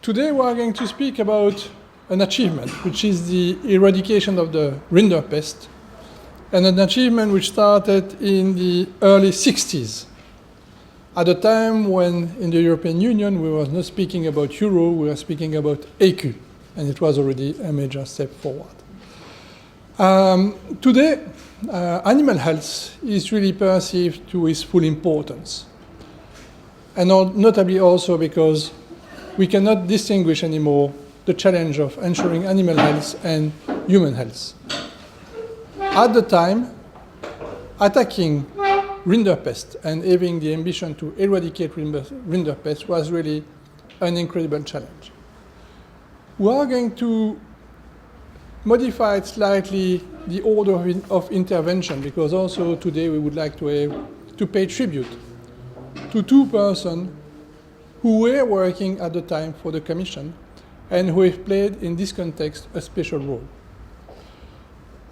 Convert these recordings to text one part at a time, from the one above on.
Today we are going to speak about an achievement, which is the eradication of the rinderpest, and an achievement which started in the early 60s, at a time when in the European Union we were not speaking about euro, we were speaking about AQ, and it was already a major step forward. Today, animal health is really perceived to its full importance, and notably also because we cannot distinguish anymore the challenge of ensuring animal health and human health. At the time, attacking rinderpest and having the ambition to eradicate rinderpest was really an incredible challenge. We are going to modify slightly the order of intervention, because also today we would like to pay tribute to two persons who were working at the time for the Commission and who have played in this context a special role.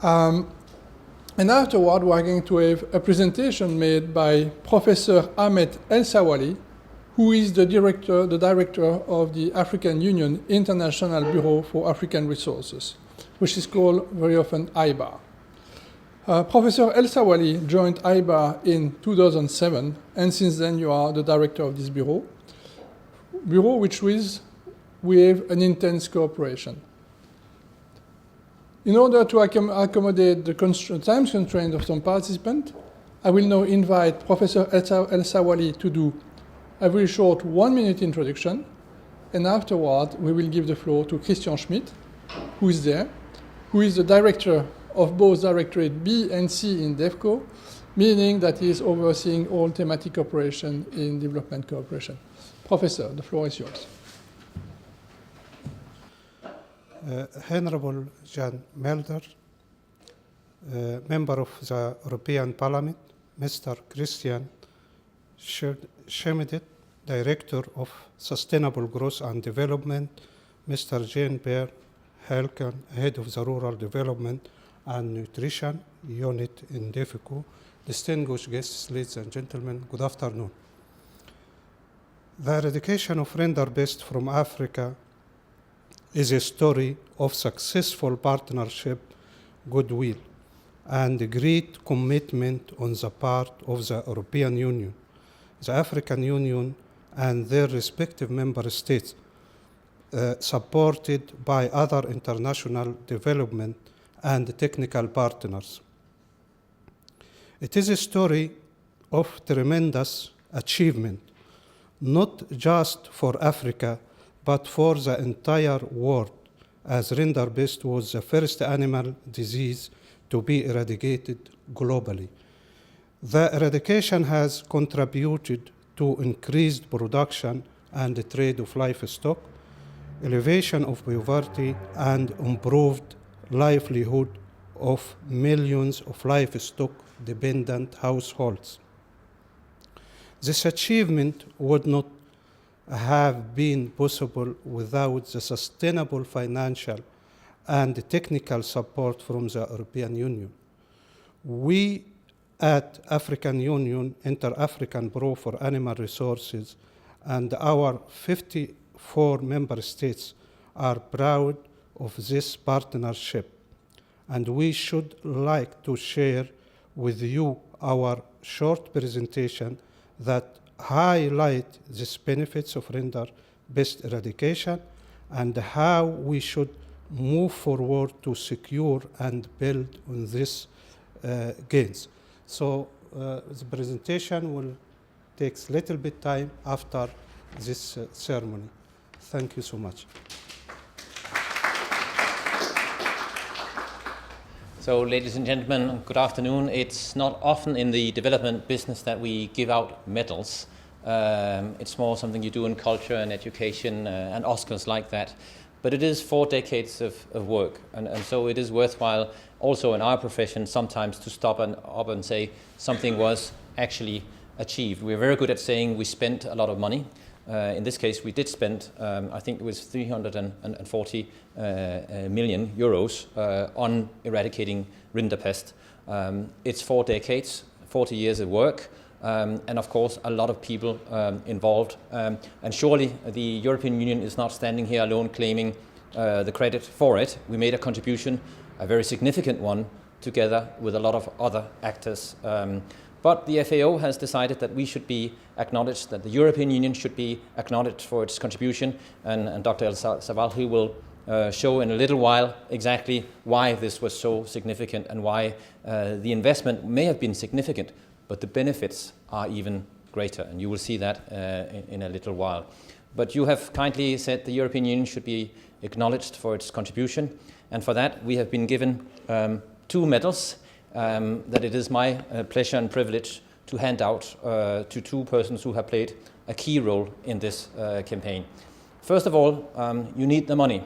And afterward, we are going to have a presentation made by Professor Ahmed El-Sawali, who is the director of the African Union International Bureau for African Resources, which is called very often IBAR. Professor El-Sawali joined IBAR in 2007, and since then you are the director of this bureau which we have an intense cooperation. In order to accommodate the time constraint of some participants, I will now invite Professor El-Sawali to do a very short 1-minute introduction, and afterward we will give the floor to Christian Schmidt, who is there, who is the director of both Directorate B and C in DEFCO, meaning that he is overseeing all thematic cooperation in development cooperation. Professor, the floor is yours. Honorable Jan Mulder, Member of the European Parliament, Mr. Christian Schmidt, Director of Sustainable Growth and Development, Mr. Jean-Pierre Helken, Head of the Rural Development and Nutrition Unit in DEFCO, distinguished guests, ladies and gentlemen, good afternoon. The eradication of rinderpest from Africa is a story of successful partnership, goodwill, and great commitment on the part of the European Union, the African Union, and their respective member states, supported by other international development and technical partners. It is a story of tremendous achievement, not just for Africa, but for the entire world, as rinderpest was the first animal disease to be eradicated globally. The eradication has contributed to increased production and trade of livestock, elevation of poverty, and improved livelihood of millions of livestock-dependent households. This achievement would not have been possible without the sustainable financial and technical support from the European Union. We at African Union, Inter-African Bureau for Animal Resources, and our 54 member states are proud of this partnership, and we should like to share with you our short presentation that highlight these benefits of rinderpest eradication and how we should move forward to secure and build on these gains. So the presentation will take a little bit time after this ceremony. Thank you so much. So, ladies and gentlemen, good afternoon. It's not often in the development business that we give out medals. It's more something you do in culture and education and Oscars like that. But it is 4 decades of work, and so it is worthwhile also in our profession sometimes to stop up and say something was actually achieved. We're very good at saying we spent a lot of money. In this case, we did spend, I think it was 340 million euros on eradicating rinderpest. It's 4 decades, 40 years of work. and of course a lot of people involved. And surely the European Union is not standing here alone claiming the credit for it. We made a contribution, a very significant one, together with a lot of other actors. But the FAO has decided that we should be acknowledged, that the European Union should be acknowledged for its contribution, and Dr. El Savalhi will show in a little while exactly why this was so significant and why the investment may have been significant, but the benefits are even greater, and you will see that in a little while. But you have kindly said the European Union should be acknowledged for its contribution, and for that we have been given 2 medals that it is my pleasure and privilege to hand out to 2 persons who have played a key role in this campaign. First of all, you need the money.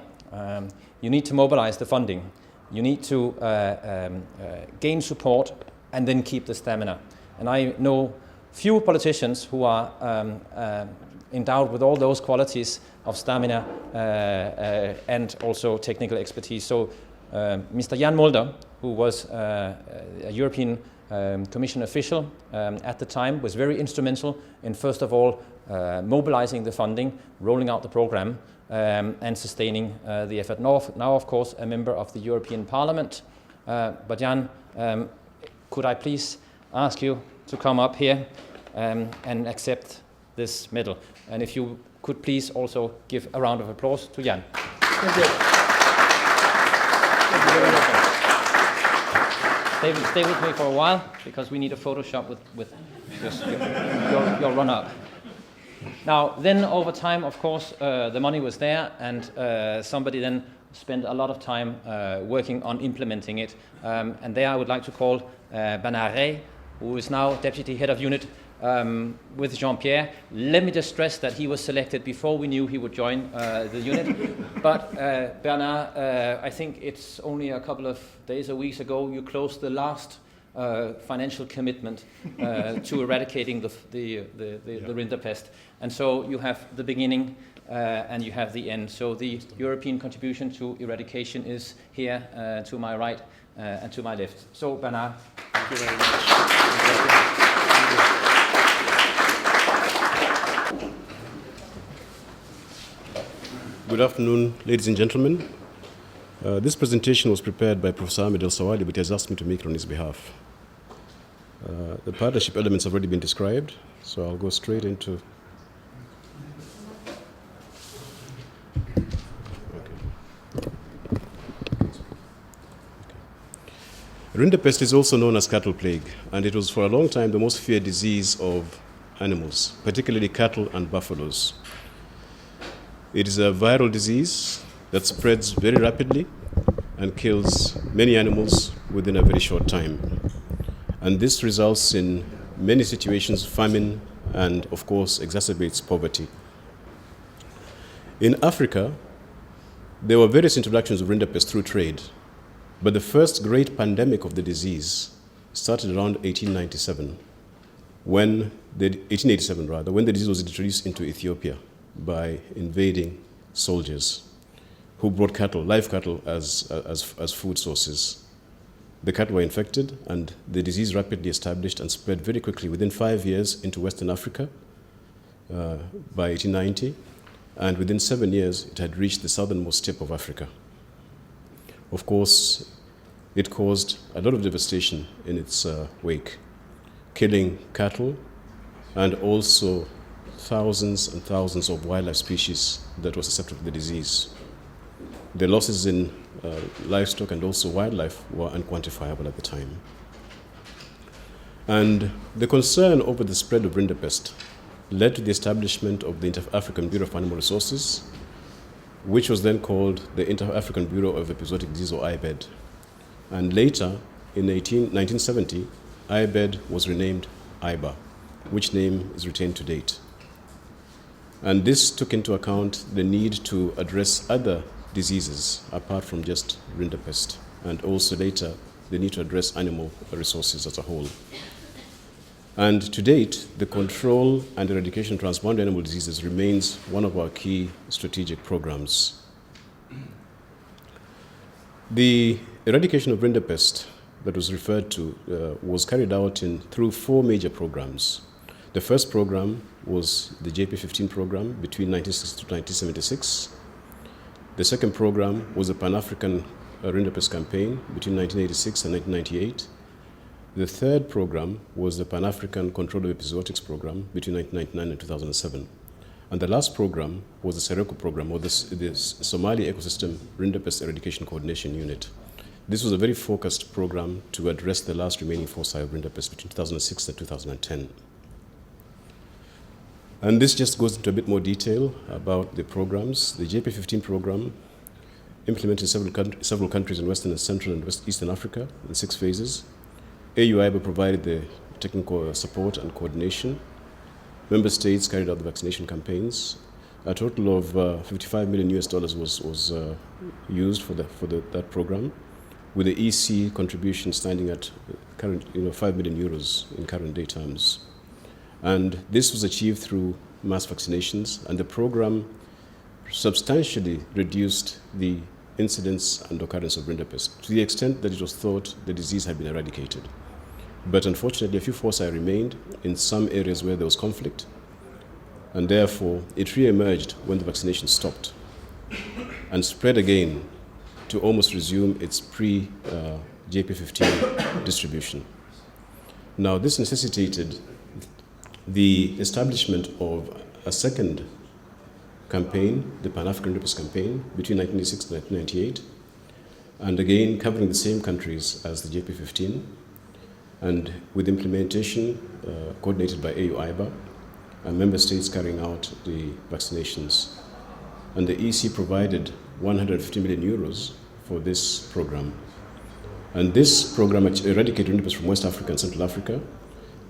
You need to mobilize the funding. You need to gain support and then keep the stamina. And I know few politicians who are endowed with all those qualities of stamina and also technical expertise. So Mr. Jan Mulder, who was a European Commission official at the time, was very instrumental in, first of all, mobilizing the funding, rolling out the program, and sustaining the effort. Now, of course, a member of the European Parliament. But Jan, could I please ask you to come up here and accept this medal? And if you could please also give a round of applause to Jan. Thank you. Stay with me for a while, because we need a Photoshop with your run-up. Now, then over time, of course, the money was there, and somebody then spent a lot of time working on implementing it. And there I would like to call Bernard Rey, who is now Deputy Head of Unit with Jean-Pierre. Let me just stress that he was selected before we knew he would join the unit. But Bernard, I think it's only a couple of days or weeks ago you closed the last financial commitment to eradicating the rinderpest. And so you have the beginning and you have the end. So the European contribution to eradication is here to my right and to my left. So Bernard. Thank you very much. Good afternoon, ladies and gentlemen. This presentation was prepared by Professor Ahmed El Sawali, but he has asked me to make it on his behalf. The partnership elements have already been described, so I'll go straight into. Rinderpest is also known as cattle plague, and it was for a long time the most feared disease of animals, particularly cattle and buffaloes. It is a viral disease that spreads very rapidly and kills many animals within a very short time. And this results in many situations, famine, and of course exacerbates poverty. In Africa, there were various introductions of rinderpest through trade, but the first great pandemic of the disease started around 1887, when the disease was introduced into Ethiopia by invading soldiers who brought cattle, live cattle, as food sources. The cattle were infected, and the disease rapidly established and spread very quickly within 5 years into Western Africa by 1890, and within 7 years it had reached the southernmost tip of Africa. Of course, it caused a lot of devastation in its wake, killing cattle and also thousands and thousands of wildlife species that were susceptible to the disease. The losses in livestock and also wildlife were unquantifiable at the time. And the concern over the spread of rinderpest led to the establishment of the Inter-African Bureau of Animal Resources, which was then called the Inter-African Bureau of Epizootic Disease, or IBED. And later, in 1970, IBED was renamed IBA, which name is retained to date. And this took into account the need to address other diseases apart from just rinderpest, and also later the need to address animal resources as a whole. And to date, the control and eradication of transboundary animal diseases remains one of our key strategic programs. The eradication of rinderpest that was referred to was carried out through 4 major programs. The first program was the JP15 program between 1960 to 1976. The second program was the Pan-African rinderpest campaign between 1986 and 1998. The third program was the Pan-African Control of Epizootics program between 1999 and 2007. And the last program was the SERECO program, or the Somali Ecosystem Rinderpest Eradication Coordination Unit. This was a very focused program to address the last remaining foci of rinderpest between 2006 and 2010. And this just goes into a bit more detail about the programs. The JP15 program implemented several countries in Western and Central and Eastern Africa in 6 phases. AUIBA provided the technical support and coordination. Member states carried out the vaccination campaigns. A total of $55 million was used for that program, with the EC contribution standing at current, 5 million euros in current day terms. And this was achieved through mass vaccinations, and the program substantially reduced the incidence and occurrence of rinderpest to the extent that it was thought the disease had been eradicated. But unfortunately, a few foci remained in some areas where there was conflict, and therefore it re-emerged when the vaccination stopped and spread again to almost resume its pre-JP15 distribution. Now, this necessitated the establishment of a second campaign, the Pan-African rinderpest campaign, between 1986 and 1998, and again covering the same countries as the JP15, and with implementation coordinated by AUIBA, and member states carrying out the vaccinations. And the EC provided 150 million euros for this program. And this program eradicated rinderpest from West Africa and Central Africa,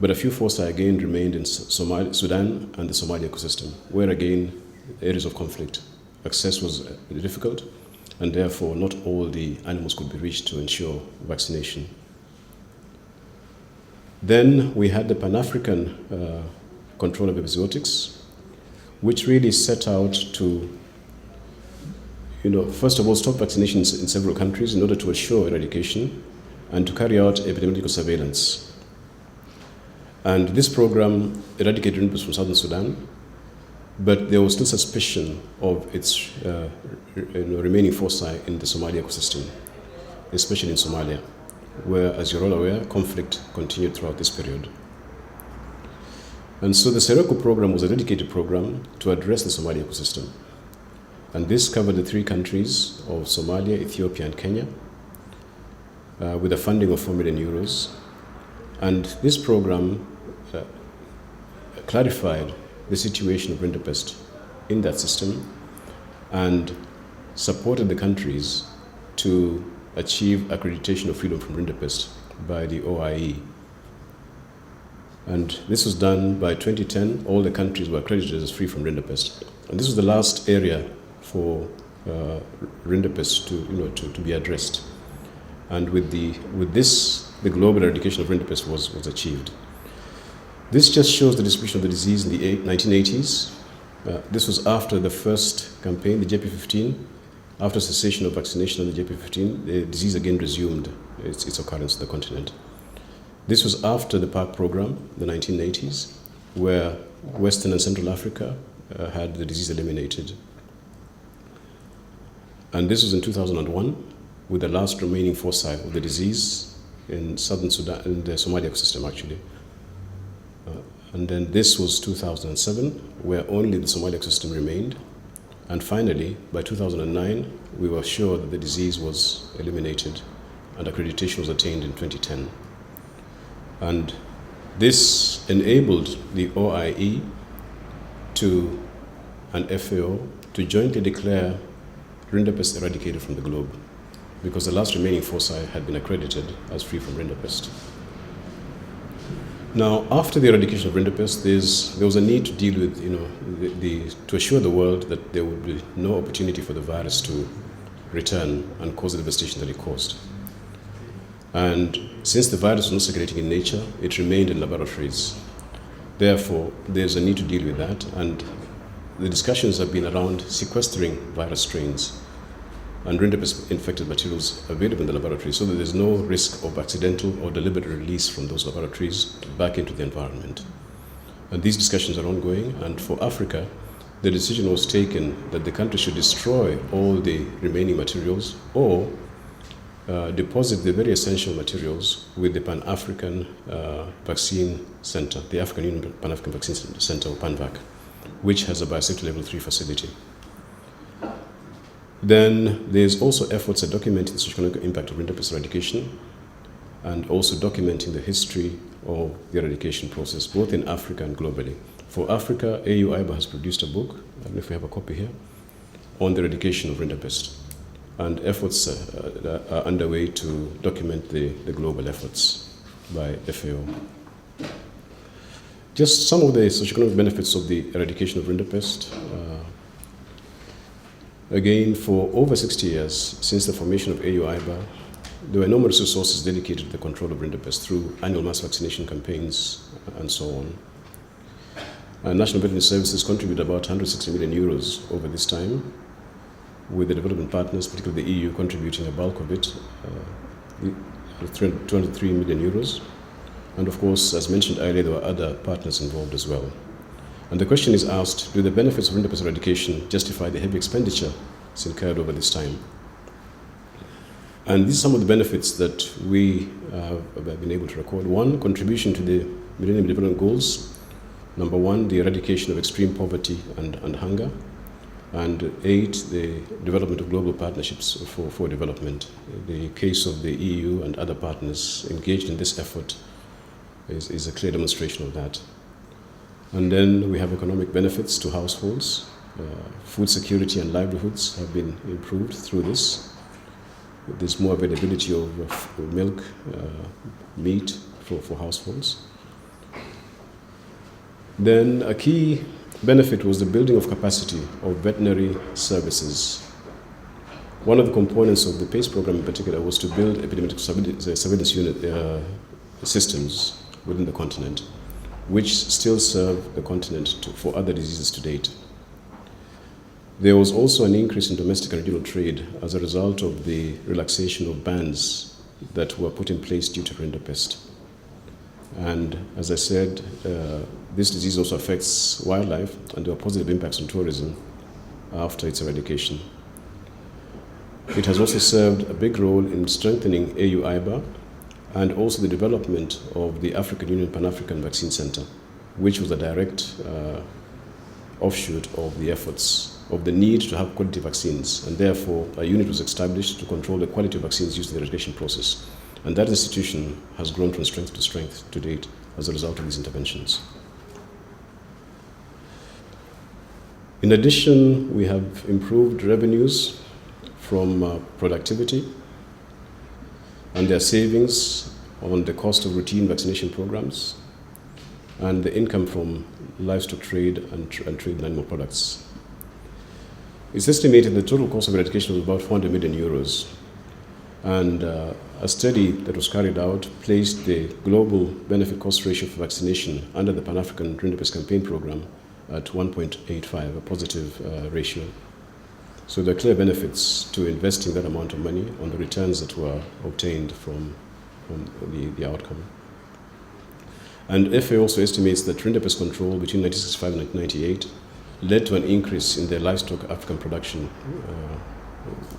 but a few foci again remained in Sudan and the Somali ecosystem, where again, areas of conflict. Access was difficult, and therefore not all the animals could be reached to ensure vaccination. Then we had the Pan-African Control of Epizootics, which really set out to, first of all, stop vaccinations in several countries in order to assure eradication and to carry out epidemiological surveillance. And this program eradicated rinderpest from southern Sudan, but there was still suspicion of its remaining foci in the Somali ecosystem, especially in Somalia, where, as you're all aware, conflict continued throughout this period. And so the SERECO program was a dedicated program to address the Somali ecosystem. And this covered the 3 countries of Somalia, Ethiopia, and Kenya, with a funding of 4 million euros. And this program clarified the situation of rinderpest in that system and supported the countries to achieve accreditation of freedom from rinderpest by the OIE. And this was done by 2010. All the countries were accredited as free from rinderpest. And this was the last area for rinderpest to be addressed. And with this, the global eradication of rinderpest was achieved. This just shows the distribution of the disease in the 1980s. This was after the first campaign, the JP15. After cessation of vaccination on the JP15, the disease again resumed its occurrence on the continent. This was after the PARC program, the 1980s, where Western and Central Africa had the disease eliminated. And this was in 2001, with the last remaining foci of the disease in southern Sudan, in the Somali ecosystem, actually. And then this was 2007, where only the Somali ecosystem remained. And finally, by 2009, we were sure that the disease was eliminated and accreditation was attained in 2010. And this enabled the OIE and FAO to jointly declare rinderpest eradicated from the globe, because the last remaining foci had been accredited as free from rinderpest. Now, after the eradication of rinderpest, there was a need to deal with, to assure the world that there would be no opportunity for the virus to return and cause the devastation that it caused. And since the virus was not circulating in nature, it remained in laboratories. Therefore, there's a need to deal with that, and the discussions have been around sequestering virus strains and rinderpest-infected materials available in the laboratory so that there's no risk of accidental or deliberate release from those laboratories back into the environment. And these discussions are ongoing, and for Africa, the decision was taken that the country should destroy all the remaining materials or deposit the very essential materials with the Pan-African Vaccine Center, the African Union Pan-African Vaccine Center, or PANVAC, which has a biosafety level 3 facility. Then there's also efforts at documenting the socioeconomic impact of rinderpest eradication and also documenting the history of the eradication process, both in Africa and globally. For Africa, AU-IBA has produced a book, I don't know if we have a copy here, on the eradication of rinderpest. And efforts are underway to document the global efforts by FAO. Just some of the socioeconomic benefits of the eradication of rinderpest. Again, for over 60 years, since the formation of AU-IBA, there were numerous resources dedicated to the control of rinderpest through annual mass vaccination campaigns and so on. National Veterinary Services contributed about 160 million euros over this time, with the development partners, particularly the EU, contributing a bulk of it, 203 million euros. And of course, as mentioned earlier, there were other partners involved as well. And the question is asked, do the benefits of rinderpest eradication justify the heavy expenditure that's incurred over this time? And these are some of the benefits that we have been able to record. One, contribution to the Millennium Development Goals. Number one, the eradication of extreme poverty and hunger. And 8, the development of global partnerships for development. The case of the EU and other partners engaged in this effort is a clear demonstration of that. And then we have economic benefits to households. Food security and livelihoods have been improved through this. There's more availability of milk, meat for households. Then a key benefit was the building of capacity of veterinary services. One of the components of the PACE program in particular was to build epidemic surveillance unit systems within the continent, which still serve the continent for other diseases to date. There was also an increase in domestic and regional trade as a result of the relaxation of bans that were put in place due to rinderpest. And as I said, this disease also affects wildlife, and there are positive impacts on tourism after its eradication. It has also served a big role in strengthening AU-IBA and also the development of the African Union Pan-African Vaccine Center, which was a direct offshoot of the efforts of the need to have quality vaccines, and therefore a unit was established to control the quality of vaccines used in the eradication process. And that institution has grown from strength to strength to date as a result of these interventions. In addition, we have improved revenues from productivity and their savings on the cost of routine vaccination programs and the income from livestock trade and trade in animal products. It's estimated the total cost of eradication was about 400 million euros. And a study that was carried out placed the global benefit cost ratio for vaccination under the Pan-African Rinderpest Campaign Program at 1.85, a positive ratio. So there are clear benefits to investing that amount of money on the returns that were obtained from the outcome. And FAO also estimates that rinderpest control between 1965 and 1998 led to an increase in the livestock African production,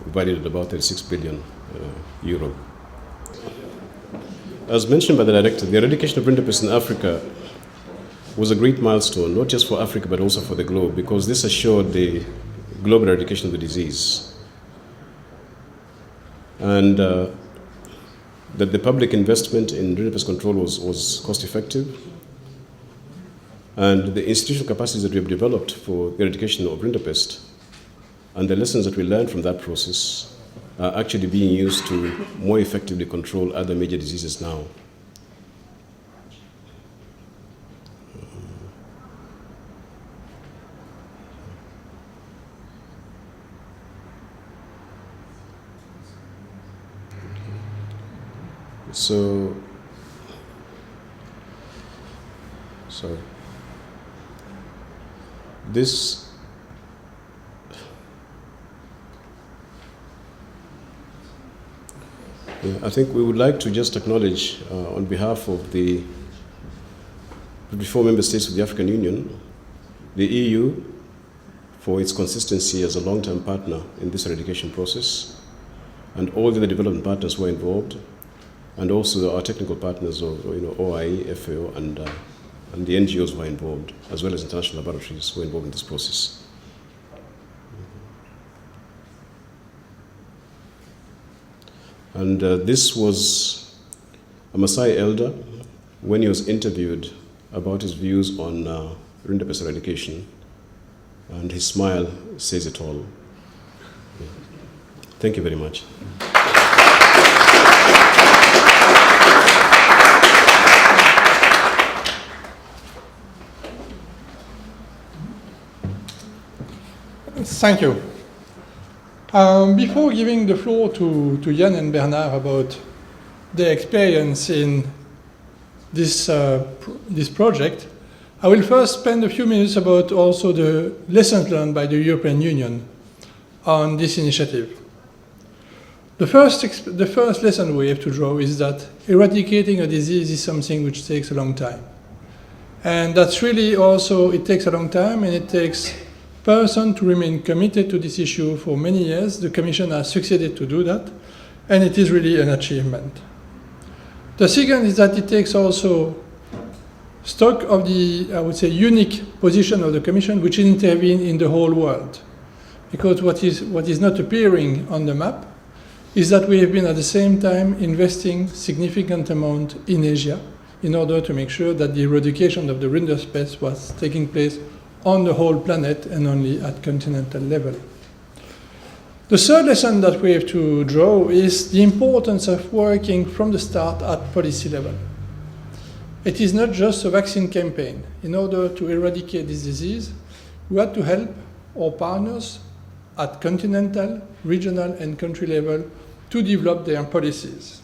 valued at about 36 billion euro. As mentioned by the director, the eradication of rinderpest in Africa was a great milestone, not just for Africa but also for the globe, because this assured the global eradication of the disease. And that the public investment in rinderpest control was cost effective. And the institutional capacities that we have developed for the eradication of rinderpest and the lessons that we learned from that process are actually being used to more effectively control other major diseases now. So Yeah, I think we would like to just acknowledge on behalf of the 54 member states of the African Union, the EU, for its consistency as a long-term partner in this eradication process, and all the development partners who are involved, and also our technical partners of OIE, FAO, and the NGOs who are involved, as well as international laboratories who are involved in this process. And this was a Maasai elder when he was interviewed about his views on rinderpest eradication, and his smile says it all. Thank you very much. Thank you. Before giving the floor to Jan and Bernard about their experience in this project, I will first spend a few minutes about also the lessons learned by the European Union on this initiative. The first lesson we have to draw is that eradicating a disease is something which takes a long time. And that's really also, it takes a long time, and it takes person to remain committed to this issue for many years. The Commission has succeeded to do that, and it is really an achievement. The second is that it takes also stock of the, I would say, unique position of the Commission, which intervenes in the whole world. Because what is not appearing on the map is that we have been at the same time investing significant amount in Asia in order to make sure that the eradication of the rinderpest was taking place on the whole planet and only at continental level. The third lesson that we have to draw is the importance of working from the start at policy level. It is not just a vaccine campaign. In order to eradicate this disease, we have to help our partners at continental, regional, and country level to develop their policies.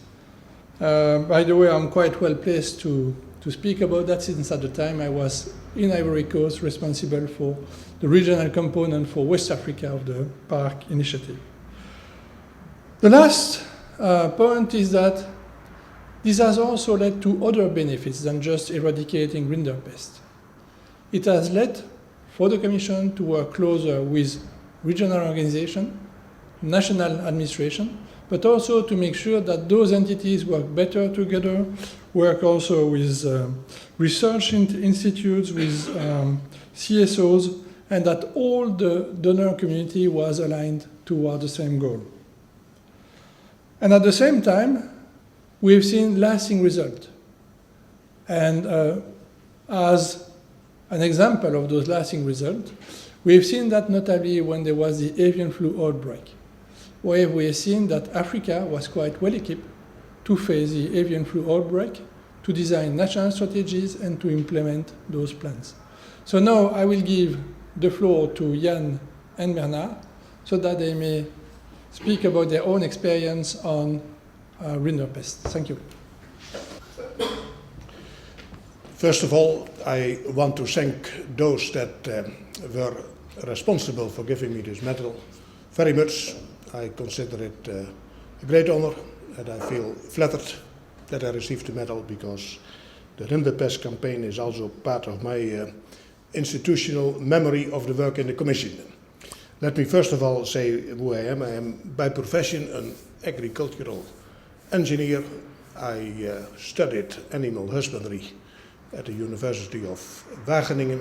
By the way, I'm quite well placed to speak about that, since at the time I was in Ivory Coast responsible for the regional component for West Africa of the PARC initiative. The last point is that this has also led to other benefits than just eradicating rinderpest. It has led for the Commission to work closer with regional organizations, national administration, but also to make sure that those entities work better together, work also with research institutes, with CSOs, and that all the donor community was aligned toward the same goal. And at the same time, we've seen lasting results. And as an example of those lasting results, we've seen that notably when there was the avian flu outbreak, where we have seen that Africa was quite well equipped to face the avian flu outbreak, to design national strategies, and to implement those plans. So now I will give the floor to Jan and Bernard so that they may speak about their own experience on rinderpest. Thank you. First of all, I want to thank those that were responsible for giving me this medal very much. I consider it a great honor, and I feel flattered that I received the medal, because the rinderpest campaign is also part of my institutional memory of the work in the Commission. Let me first of all say who I am. I am by profession an agricultural engineer. I studied animal husbandry at the University of Wageningen,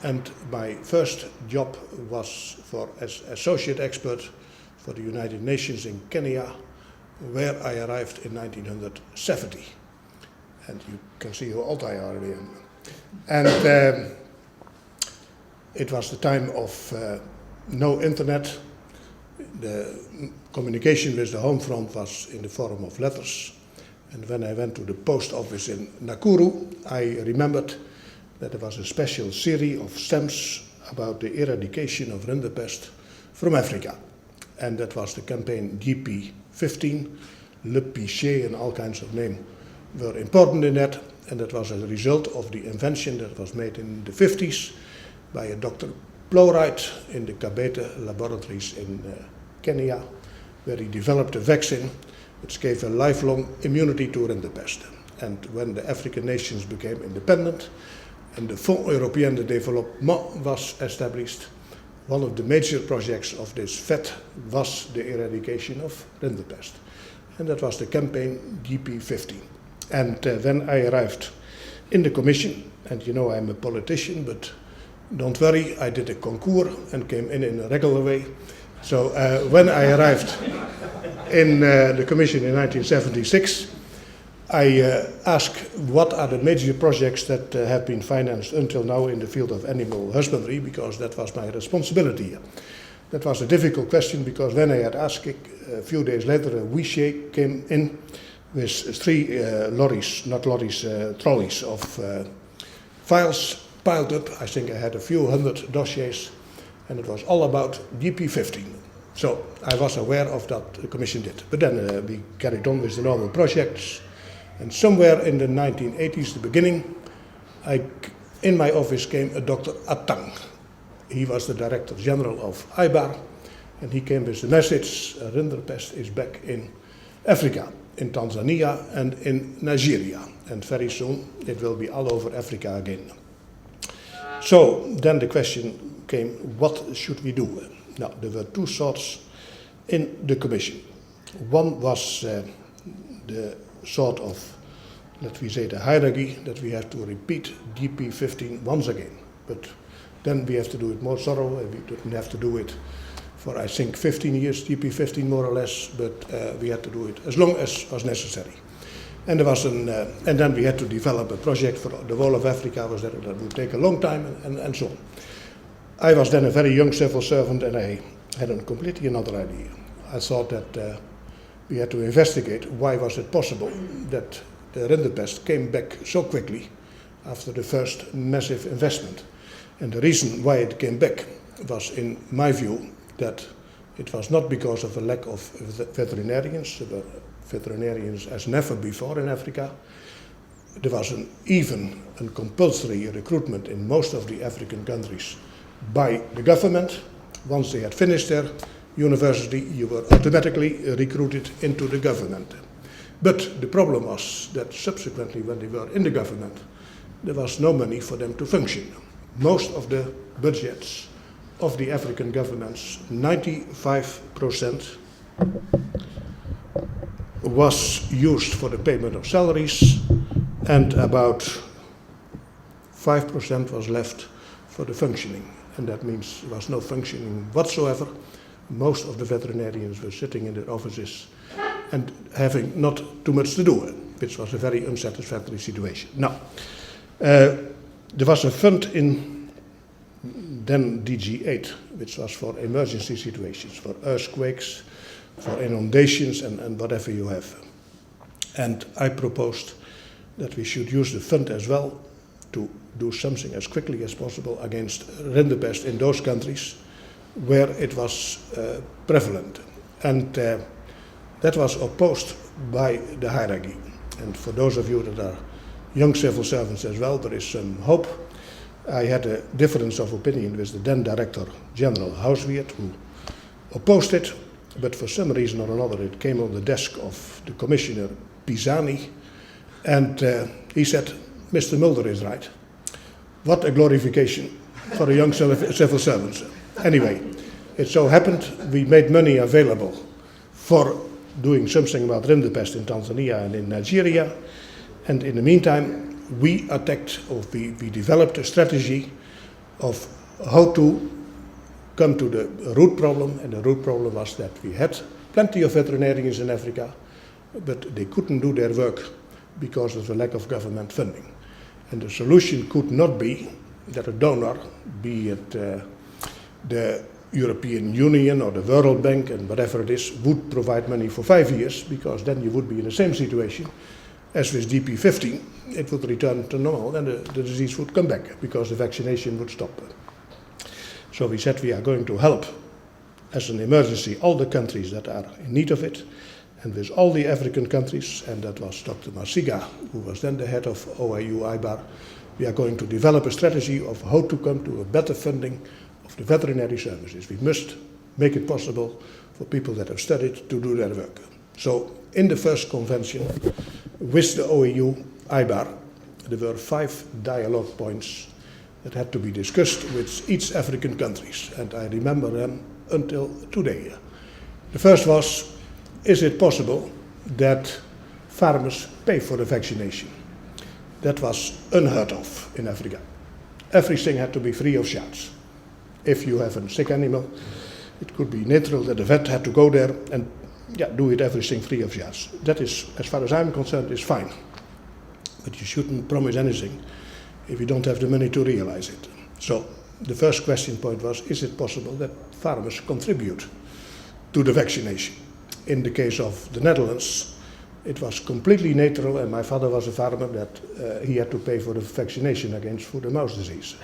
and my first job was as associate expert for the United Nations in Kenya, where I arrived in 1970. And you can see how old I already am. And it was the time of no internet. The communication with the home front was in the form of letters. And when I went to the post office in Nakuru, I remembered that there was a special series of stamps about the eradication of rinderpest from Africa. And that was the campaign GP15, Le Pichet, and all kinds of names were important in that. And that was as a result of the invention that was made in the 50s by a Dr. Plowright in the Kabete laboratories in Kenya, where he developed a vaccine which gave a lifelong immunity to rinderpest. And when the African nations became independent and the Fonds Européen de Développement was established, one of the major projects of this FED was the eradication of rinderpest. And that was the campaign GP15. And when I arrived in the commission, and you know I'm a politician, but don't worry, I did a concours and came in a regular way. So when I arrived in the commission in 1976, I asked what are the major projects that have been financed until now in the field of animal husbandry, because that was my responsibility. That was a difficult question, because when I had asked it, a few days later a Wiche came in with 3 trolleys of files piled up. I think I had a few hundred dossiers, and it was all about GP15. So I was aware of that the Commission did. But then we carried on with the normal projects, and somewhere in the 1980s, the beginning, in my office came a Dr. Atang. He was the Director General of IBAR, and he came with the message, rinderpest is back in Africa, in Tanzania and in Nigeria, and very soon it will be all over Africa again. So then the question came, what should we do? Now, there were 2 sorts in the Commission. One was the sort of, let me say, the hierarchy that we have to repeat GP15 once again. But then we have to do it more thorough, and we didn't have to do it for, I think, 15 years, GP15 more or less, but we had to do it as long as was necessary. And there was and then we had to develop a project for the whole of Africa. That would take a long time, and so on. I was then a very young civil servant, and I had a completely another idea. I thought that we had to investigate why was it possible that the rinderpest came back so quickly after the first massive investment. And the reason why it came back was, in my view, that it was not because of a lack of veterinarians. There were veterinarians as never before in Africa. There was even a compulsory recruitment in most of the African countries by the government. Once they had finished their university, you were automatically recruited into the government. But the problem was that subsequently, when they were in the government, there was no money for them to function. Most of the budgets of the African governments, 95%, was used for the payment of salaries, and about 5% was left for the functioning. And that means there was no functioning whatsoever. Most of the veterinarians were sitting in their offices and having not too much to do, which was a very unsatisfactory situation. Now, there was a fund in then DG8, which was for emergency situations, for earthquakes, for inundations, and whatever you have. And I proposed that we should use the fund as well to do something as quickly as possible against rinderpest in those countries where it was prevalent. And that was opposed by the hierarchy. And for those of you that are young civil servants as well, there is some hope. I had a difference of opinion with the then Director General Hausweert, who opposed it, but for some reason or another it came on the desk of the Commissioner Pisani, and he said, Mr. Mulder is right. What a glorification for a young civil servant. Anyway, it so happened we made money available for doing something about rinderpest in Tanzania and in Nigeria, and in the meantime we attacked, or we developed a strategy of how to come to the root problem, and the root problem was that we had plenty of veterinarians in Africa, but they couldn't do their work because of the lack of government funding. And the solution could not be that a donor, be it the European Union or the World Bank and whatever it is, would provide money for 5 years, because then you would be in the same situation as with GP15. It would return to normal and the disease would come back because the vaccination would stop. So we said we are going to help as an emergency all the countries that are in need of it, and with all the African countries, and that was Dr. Masiga, who was then the head of OIU IBAR, we are going to develop a strategy of how to come to a better funding of the veterinary services. We must make it possible for people that have studied to do their work. So in the first convention with the OEU IBAR, there were 5 dialogue points that had to be discussed with each African countries, and I remember them until today. The first was, is it possible that farmers pay for the vaccination? That was unheard of in Africa. Everything had to be free of charge. If you have a sick animal, it could be natural that the vet had to go there and do it everything free of charge. That is, as far as I'm concerned, is fine. But you shouldn't promise anything if you don't have the money to realize it. So the first question point was, is it possible that farmers contribute to the vaccination? In the case of the Netherlands, it was completely natural, and my father was a farmer, that he had to pay for the vaccination against foot and mouth disease.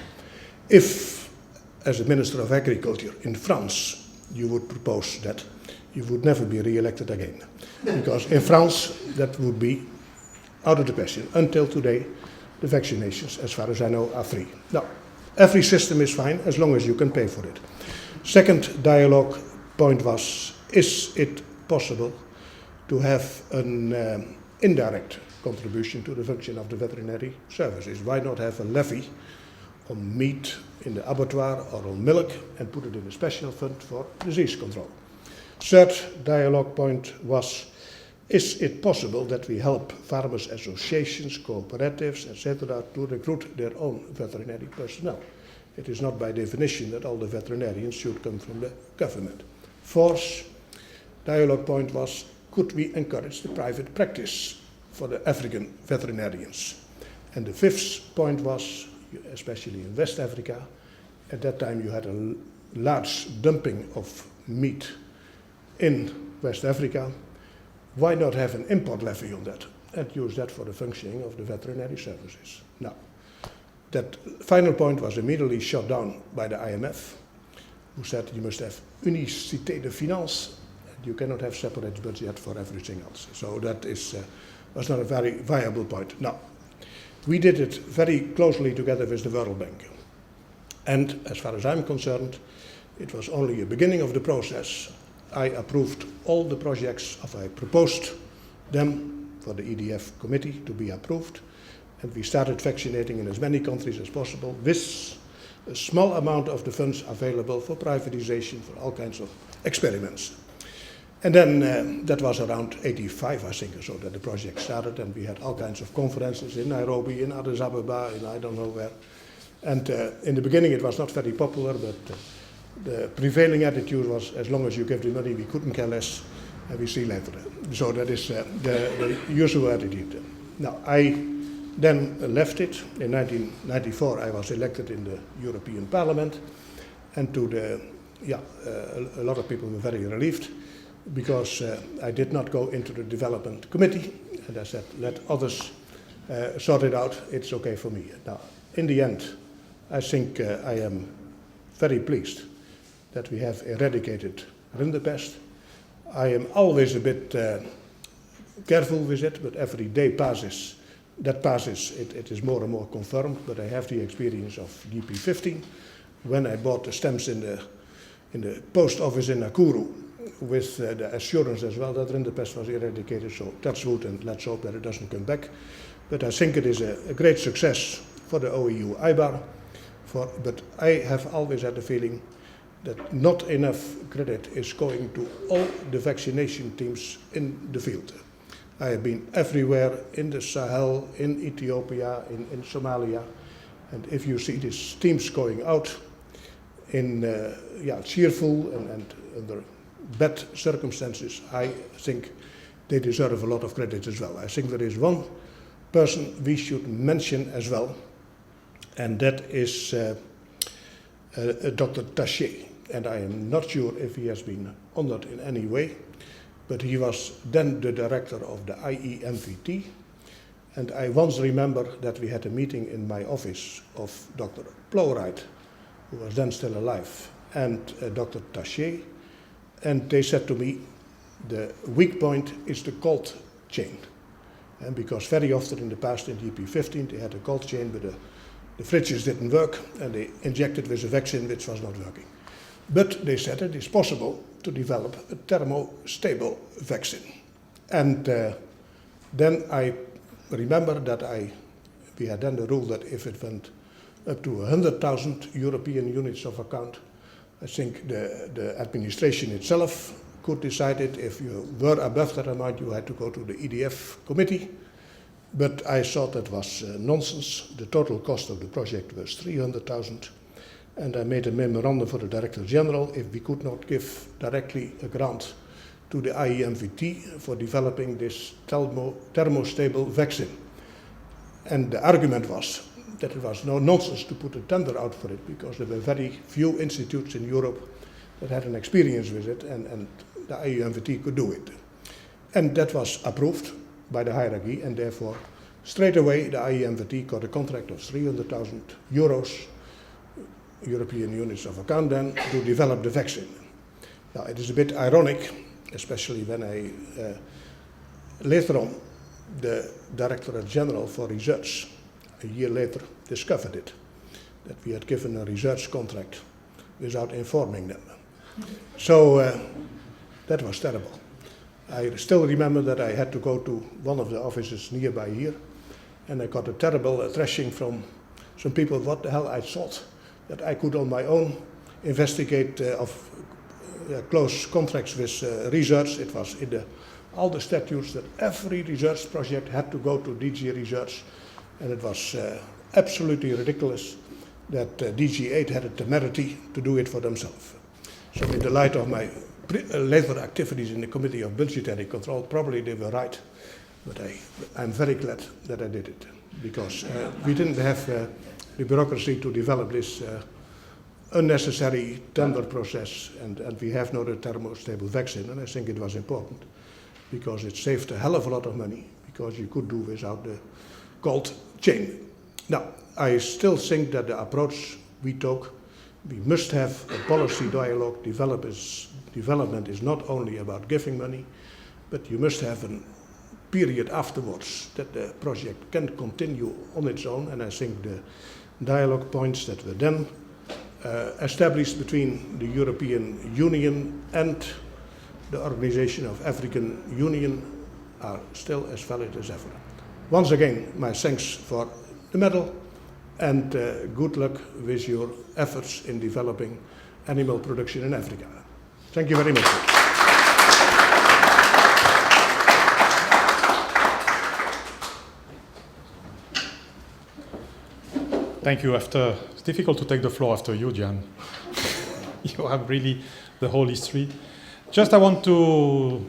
If, as a Minister of Agriculture in France, you would propose that, you would never be re-elected again. Because in France, that would be out of the question. Until today, the vaccinations, as far as I know, are free. Now, every system is fine as long as you can pay for it. Second dialogue point was, is it possible to have an indirect contribution to the function of the veterinary services? Why not have a levy on meat in the abattoir or on milk and put it in a special fund for disease control? Third dialogue point was, is it possible that we help farmers' associations, cooperatives, etc. to recruit their own veterinary personnel? It is not by definition that all the veterinarians should come from the government. Fourth dialogue point was, could we encourage the private practice for the African veterinarians? And the fifth point was, especially in West Africa, at that time you had a large dumping of meat in West Africa. Why not have an import levy on that and use that for the functioning of the veterinary services? Now, that final point was immediately shot down by the IMF, who said you must have unicité de finance. You cannot have separate budget for everything else. So that was not a very viable point. Now, we did it very closely together with the World Bank. And as far as I'm concerned, it was only a beginning of the process. I approved all the projects, I proposed them for the EDF committee to be approved, and we started vaccinating in as many countries as possible with a small amount of the funds available for privatization, for all kinds of experiments. And then that was around 85, I think, or so, that the project started, and we had all kinds of conferences in Nairobi, in Addis Ababa, in I don't know where. And in the beginning it was not very popular, but the prevailing attitude was, as long as you give the money, we couldn't care less, and we see later. So that is the usual attitude. Now, I then left it. In 1994, I was elected in the European Parliament, and a lot of people were very relieved, because I did not go into the development committee, and I said, let others sort it out, it's okay for me. Now, in the end, I think I am very pleased that we have eradicated rinderpest. I am always a bit careful with it, but every day passes, it is more and more confirmed, but I have the experience of GP15, when I bought the stamps in the post office in Nakuru, with the assurance as well that rinderpest was eradicated, so touch wood and let's hope that it doesn't come back. But I think it is a great success for the OEU IBAR, but I have always had the feeling that not enough credit is going to all the vaccination teams in the field. I have been everywhere in the Sahel, in Ethiopia, in Somalia, and if you see these teams going out in cheerful and under bad circumstances, I think they deserve a lot of credit as well. I think there is one person we should mention as well, and that is Dr. Taché. And I am not sure if he has been honored in any way, but he was then the director of the IEMVT. And I once remember that we had a meeting in my office of Dr. Plowright, who was then still alive, and Dr. Taché. And they said to me, the weak point is the cold chain. And because very often in the past in GP15 they had a cold chain, but the fridges didn't work, and they injected with a vaccine which was not working. But they said it is possible to develop a thermostable vaccine. And then I remember that we had then the rule that if it went up to 100,000 European units of account, I think the administration itself could decide it. If you were above that amount, you had to go to the EDF committee. But I thought that was nonsense. The total cost of the project was 300,000. And I made a memorandum for the Director General if we could not give directly a grant to the IEMVT for developing this thermostable vaccine. And the argument was that it was no nonsense to put a tender out for it because there were very few institutes in Europe that had an experience with it, and the IEMVT could do it. And that was approved by the hierarchy, and therefore straight away the IEMVT got a contract of 300,000 euros, European units of account then, to develop the vaccine. Now it is a bit ironic, especially when later on the Directorate General for Research, a year later, discovered it, that we had given a research contract without informing them. So that was terrible. I still remember that I had to go to one of the offices nearby here, and I got a terrible thrashing from some people what the hell I thought that I could on my own investigate close contracts with research. It was in all the statutes that every research project had to go to DG Research, and it was absolutely ridiculous that DG8 had the temerity to do it for themselves. So in the light of my later activities in the Committee of Budgetary Control, probably they were right, but I'm very glad that I did it, because we didn't have the bureaucracy to develop this unnecessary tender process, and we have now the thermostable vaccine, and I think it was important, because it saved a hell of a lot of money, because you could do without the cold chain. Now, I still think that the approach we took, we must have a policy dialogue. Development is not only about giving money, but you must have a period afterwards that the project can continue on its own, and I think the dialogue points that were then established between the European Union and the Organization of African Union are still as valid as ever. Once again, my thanks for the medal, and good luck with your efforts in developing animal production in Africa. Thank you very much. Thank you. It's difficult to take the floor after you, Jan. You have really the whole history. Just I want to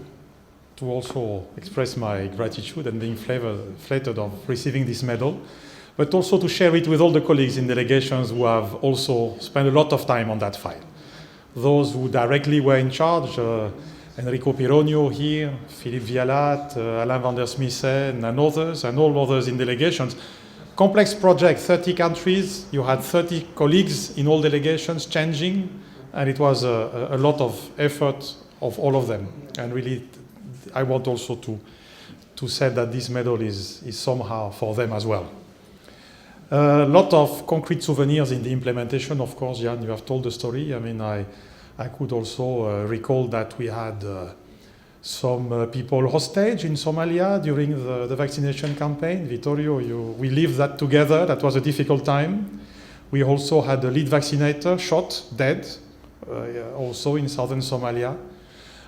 also express my gratitude and being flattered of receiving this medal, but also to share it with all the colleagues in delegations who have also spent a lot of time on that file. Those who directly were in charge, Enrico Pironio here, Philippe Vialat, Alain van der Smissen, and others, and all others in delegations. Complex project, 30 countries, you had 30 colleagues in all delegations changing, and it was a lot of effort of all of them. And really, I want also to say that this medal is somehow for them as well. A lot of concrete souvenirs in the implementation, of course. Jan, you have told the story. I mean, I could also recall that we had some people hostage in Somalia during the vaccination campaign. Vittorio, we lived that together. That was a difficult time. We also had a lead vaccinator shot, dead, also in southern Somalia.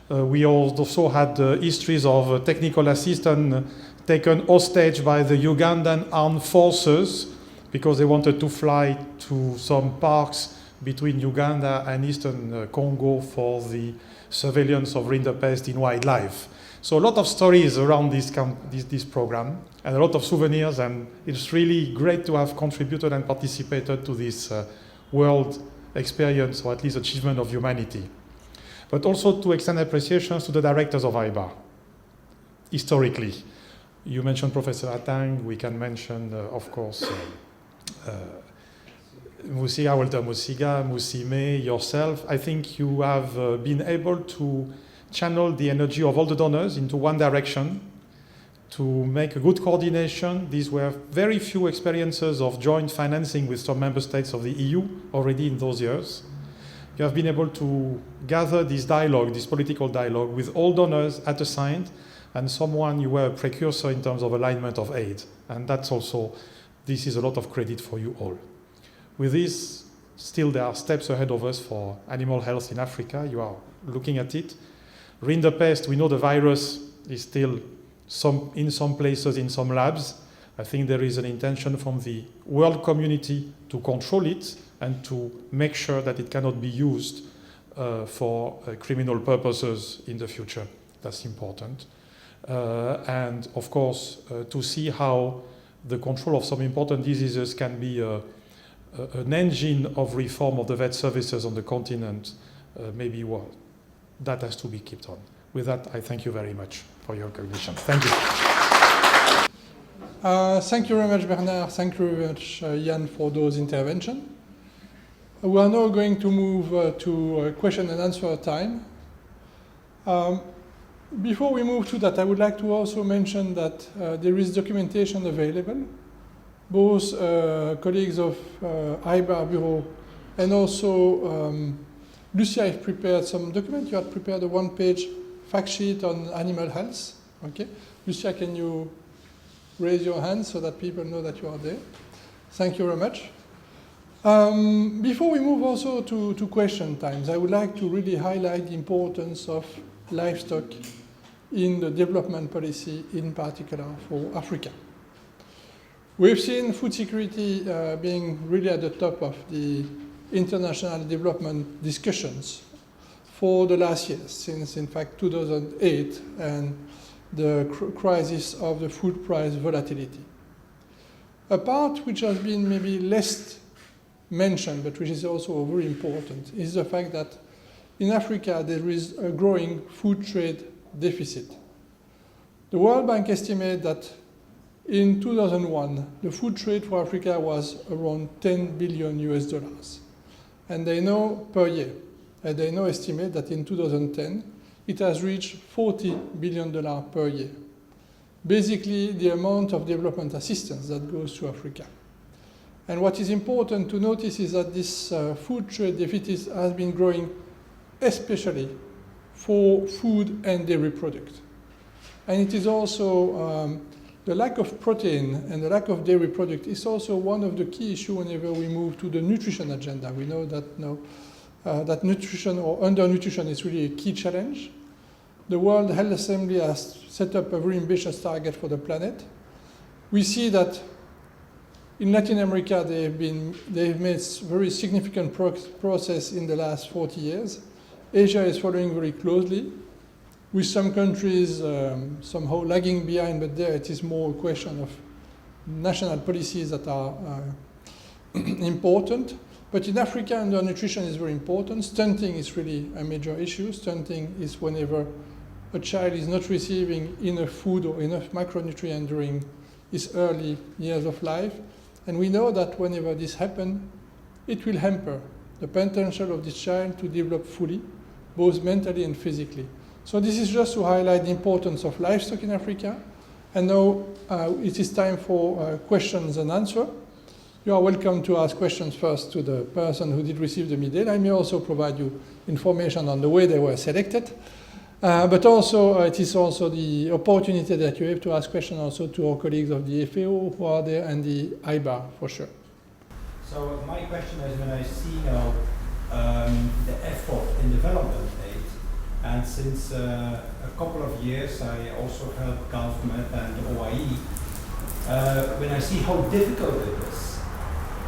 We also had histories of technical assistants taken hostage by the Ugandan armed forces because they wanted to fly to some parks between Uganda and eastern Congo for the surveillance of rinderpest in wildlife. So a lot of stories around this program, and a lot of souvenirs, and it's really great to have contributed and participated to this world experience, or at least achievement of humanity. But also to extend appreciations to the directors of IBA, historically. You mentioned Professor Atang, we can mention, of course, Musiga, Walter Musiga, Musime, yourself. I think you have been able to channel the energy of all the donors into one direction to make a good coordination. These were very few experiences of joint financing with some member states of the EU already in those years. You have been able to gather this dialogue, this political dialogue with all donors at a side, and someone you were a precursor in terms of alignment of aid. And that's also, this is a lot of credit for you all. With this, still there are steps ahead of us for animal health in Africa. You are looking at it. Rinderpest, we know the virus is still in some places, in some labs. I think there is an intention from the world community to control it and to make sure that it cannot be used for criminal purposes in the future. That's important. And of course, to see how the control of some important diseases can be an engine of reform of the vet services on the continent, maybe well, that has to be kept on. With that, I thank you very much for your recognition. Thank you. Thank you very much, Bernard. Thank you very much, Jan, for those interventions. We are now going to move to question and answer time. Before we move to that, I would like to also mention that there is documentation available. Both colleagues of IBAR Bureau and also Lucia have prepared some documents. You had prepared a one-page fact sheet on animal health. Okay, Lucia, can you raise your hand so that people know that you are there? Thank you very much. Before we move also to question times, I would like to really highlight the importance of livestock in the development policy, in particular for Africa. We've seen food security being really at the top of the international development discussions for the last years, since in fact 2008 and the crisis of the food price volatility. A part which has been maybe less mentioned, but which is also very important, is the fact that in Africa there is a growing food trade deficit. The World Bank estimates that in 2001, the food trade for Africa was around $10 billion US. And they know per year, and they now estimate that in 2010, it has reached $40 billion per year. Basically, the amount of development assistance that goes to Africa. And what is important to notice is that this food trade deficit has been growing especially for food and dairy products. And it is also the lack of protein and the lack of dairy product is also one of the key issues whenever we move to the nutrition agenda. We know that now that nutrition or undernutrition is really a key challenge. The World Health Assembly has set up a very ambitious target for the planet. We see that in Latin America they've made very significant progress in the last 40 years. Asia is following very closely, with some countries somehow lagging behind, but there it is more a question of national policies that are important. But in Africa, undernutrition is very important. Stunting is really a major issue. Stunting is whenever a child is not receiving enough food or enough macronutrient during his early years of life. And we know that whenever this happens, it will hamper the potential of this child to develop fully, both mentally and physically. So this is just to highlight the importance of livestock in Africa. And now it is time for questions and answers. You are welcome to ask questions first to the person who did receive the medal. I may also provide you information on the way they were selected. But also, it is also the opportunity that you have to ask questions also to our colleagues of the FAO who are there and the IBAR for sure. So my question is, when I see now the effort in development aid, and since a couple of years I also help government and the OIE, when I see how difficult it is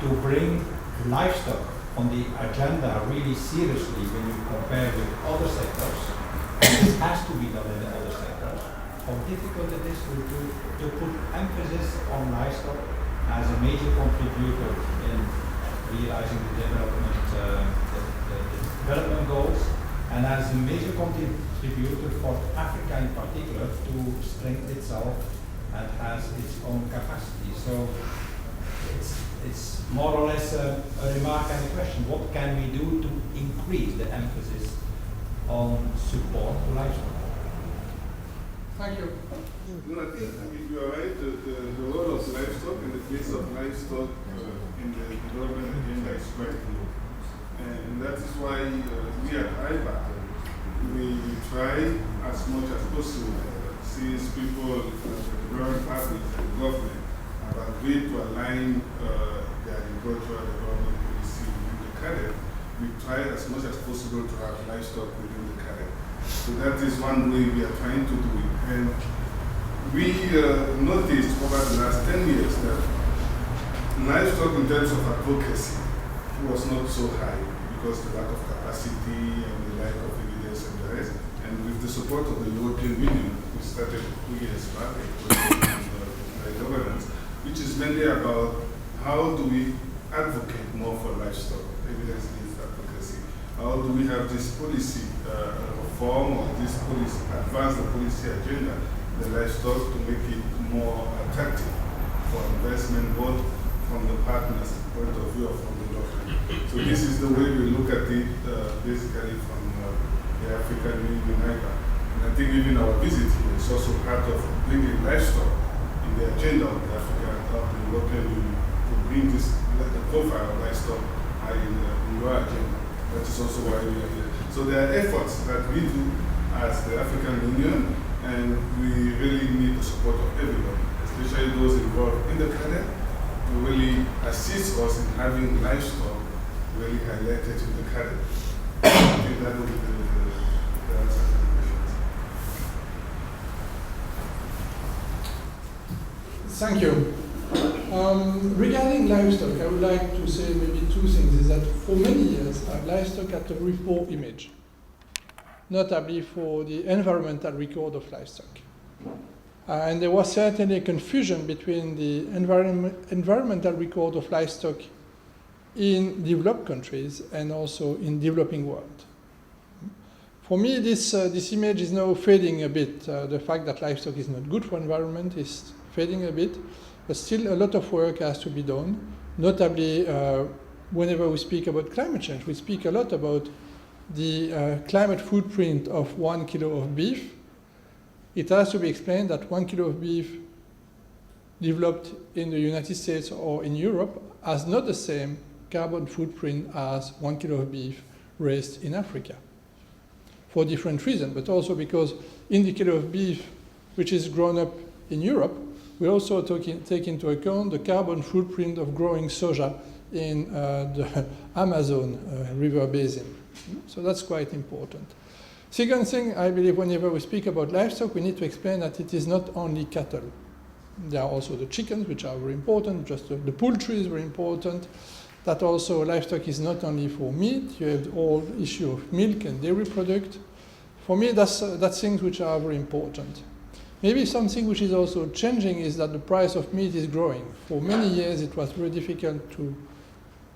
to bring livestock on the agenda really seriously when you compare with other sectors, and this has to be done in the other sectors, how difficult it is to put emphasis on livestock as a major contributor in realizing the development goals, and as a major contributor for Africa in particular to strengthen itself and has its own capacity. So it's more or less a remark and a question. What can we do to increase the emphasis on support to livestock? Thank you. No, I think you are right. The role of livestock and the place of livestock in the development agenda is quite low. And that is why we at IBAR, we try as much as possible since people, the development partners and the government have agreed to align the agricultural development policy with the CADEP, we try as much as possible to have livestock within the CADEP. So that is one way we are trying to do it. And we noticed over the last 10 years that livestock in terms of advocacy was not so high because the lack of capacity and the lack of evidence and the rest. And with the support of the European Union, we started 2 years back by governance, which is mainly about how do we advocate more for livestock, evidence-based advocacy. How do we have this policy reform or this policy, advance the policy agenda, the livestock to make it more attractive for investment, both from the partners' point of view or from the government. So this is the way we look at it, basically from the African Union IPA. And I think even our visit here is also part of bringing livestock in the agenda of the African, of the European Union, to bring this, the profile of livestock high in your agenda. That is also why we are here. So there are efforts that we do as the African Union, and we really need the support of everyone, especially those involved in the CADEP, to really assist us in having livestock really highlighted in the CADEP. I think that will be the answer to the questions. Thank you. Regarding livestock, I would like to say maybe two things. Is that for many years, livestock had a very poor image, notably for the environmental record of livestock. And there was certainly a confusion between the environmental record of livestock in developed countries and also in developing world. For me, this image is now fading a bit. The fact that livestock is not good for environment is fading a bit, but still a lot of work has to be done. Notably, whenever we speak about climate change, we speak a lot about the climate footprint of 1 kilo of beef. It has to be explained that 1 kilo of beef developed in the United States or in Europe has not the same carbon footprint as 1 kilo of beef raised in Africa, for different reasons, but also because in the kilo of beef which is grown up in Europe, we also take into account the carbon footprint of growing soja in the Amazon river basin. So that's quite important. Second thing, I believe whenever we speak about livestock, we need to explain that it is not only cattle. There are also the chickens, which are very important, just the poultry is very important. That also livestock is not only for meat, you have the whole issue of milk and dairy product. For me, that's things which are very important. Maybe something which is also changing is that the price of meat is growing. For many years, it was very difficult to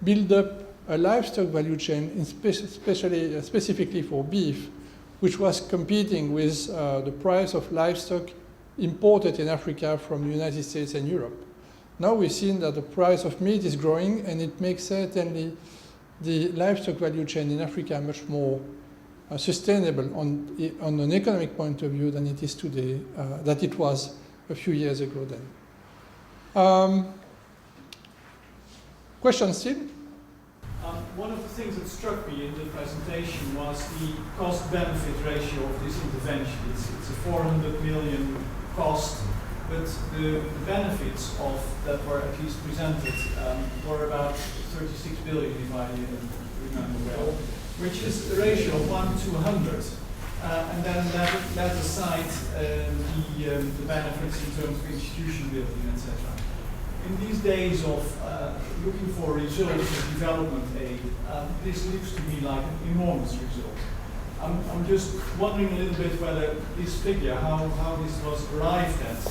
build up a livestock value chain, specifically for beef, which was competing with the price of livestock imported in Africa from the United States and Europe. Now we've seen that the price of meat is growing, and it makes certainly the livestock value chain in Africa much more sustainable on an economic point of view than it is today, that it was a few years ago then. Questions still? One of the things that struck me in the presentation was the cost-benefit ratio of this intervention. It's a 400 million cost, but the benefits of that were at least presented were about 36 billion, if I remember well, which is a ratio of 1 to 100. And then let aside the benefits in terms of institution building, etc. In these days of looking for results of development aid, this looks to me like an enormous result. I'm just wondering a little bit whether this figure, how this was arrived at,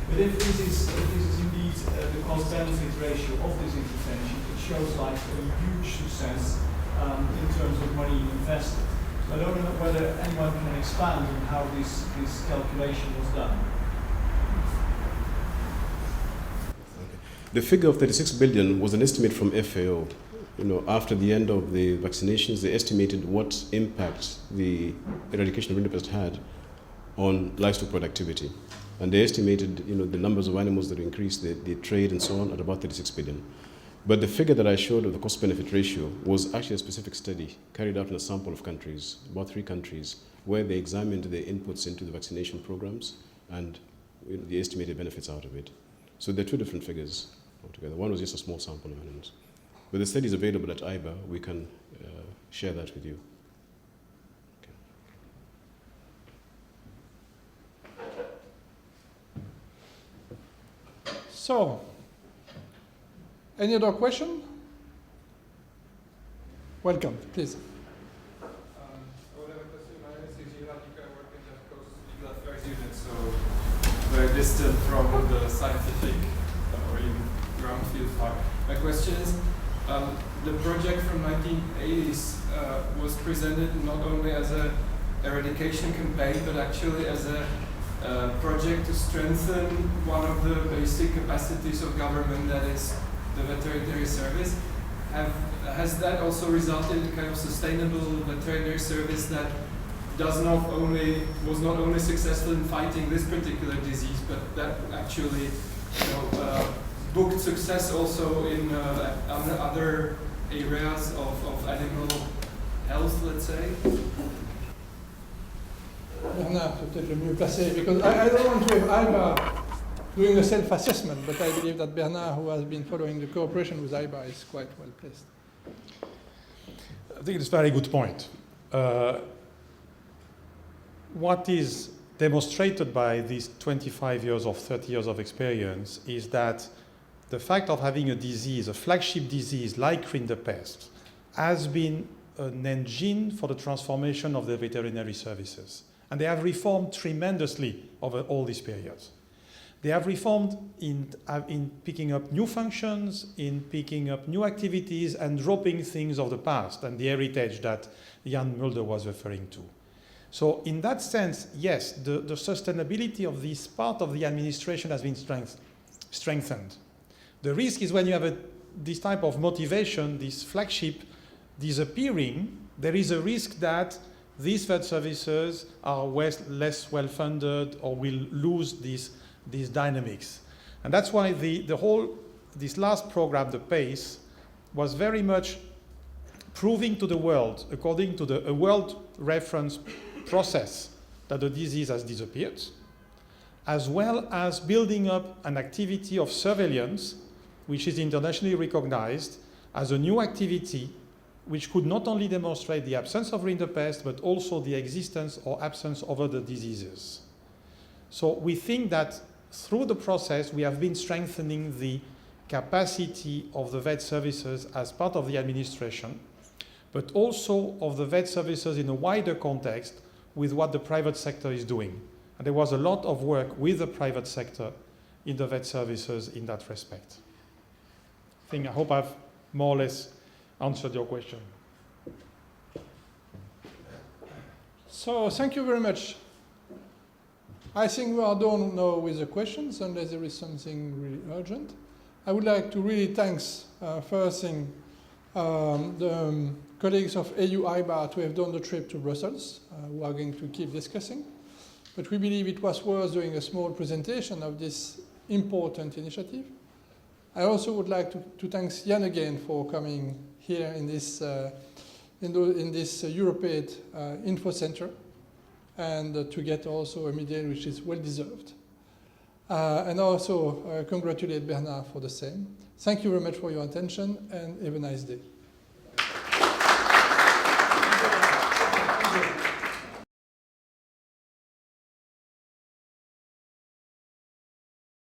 but if this is indeed the cost-benefit ratio of this intervention, it shows like a huge success in terms of money invested. So I don't know whether anyone can expand on how this calculation was done. The figure of 36 billion was an estimate from FAO. After the end of the vaccinations, they estimated what impact the eradication of rinderpest had on livestock productivity. And they estimated, the numbers of animals that increased, the trade and so on, at about 36 billion. But the figure that I showed of the cost-benefit ratio was actually a specific study carried out in a sample of countries, about 3 countries, where they examined the inputs into the vaccination programs and the estimated benefits out of it. So there are 2 different figures altogether. One was just a small sample of animals. But the study is available at IBA. We can share that with you. So, any other question? Welcome, please. I would have a question. My name is Eradicated. I work in the Coast Legal Affairs Unit, so very distant from the scientific or even ground field part. My question is, the project from 1980s was presented not only as a eradication campaign, but actually as a project to strengthen one of the basic capacities of government, that is the veterinary service. Has that also resulted in kind of sustainable veterinary service that was not only successful in fighting this particular disease, but that actually booked success also in other areas of animal health, let's say? Bernard, peut-être le mieux placé, because I don't want to have IBA doing a self-assessment, but I believe that Bernard, who has been following the cooperation with IBA, is quite well placed. I think it's a very good point. What is demonstrated by these 25 years or 30 years of experience is that the fact of having a disease, a flagship disease like rinderpest, has been an engine for the transformation of the veterinary services. And they have reformed tremendously over all these periods. They have reformed in picking up new functions, in picking up new activities, and dropping things of the past and the heritage that Jan Mulder was referring to. So in that sense, yes, the sustainability of this part of the administration has been strengthened. The risk is when you have this type of motivation, this flagship disappearing, there is a risk that these vet services are less well-funded or will lose these dynamics. And that's why this last program, the PACE, was very much proving to the world, according to a world reference process, that the disease has disappeared, as well as building up an activity of surveillance, which is internationally recognized as a new activity which could not only demonstrate the absence of rinderpest, but also the existence or absence of other diseases. So we think that through the process, we have been strengthening the capacity of the vet services as part of the administration, but also of the vet services in a wider context with what the private sector is doing. And there was a lot of work with the private sector in the vet services in that respect. I hope I've more or less answered your question. So thank you very much. I think we are done now with the questions, unless there is something really urgent. I would like to really thank first thing the colleagues of AU-IBA to have done the trip to Brussels, who are going to keep discussing. But we believe it was worth doing a small presentation of this important initiative. I also would like to thank Jan again for coming here in this Europaid Info Center, and to get also a medal which is well deserved. And also congratulate Bernard for the same. Thank you very much for your attention, and have a nice day.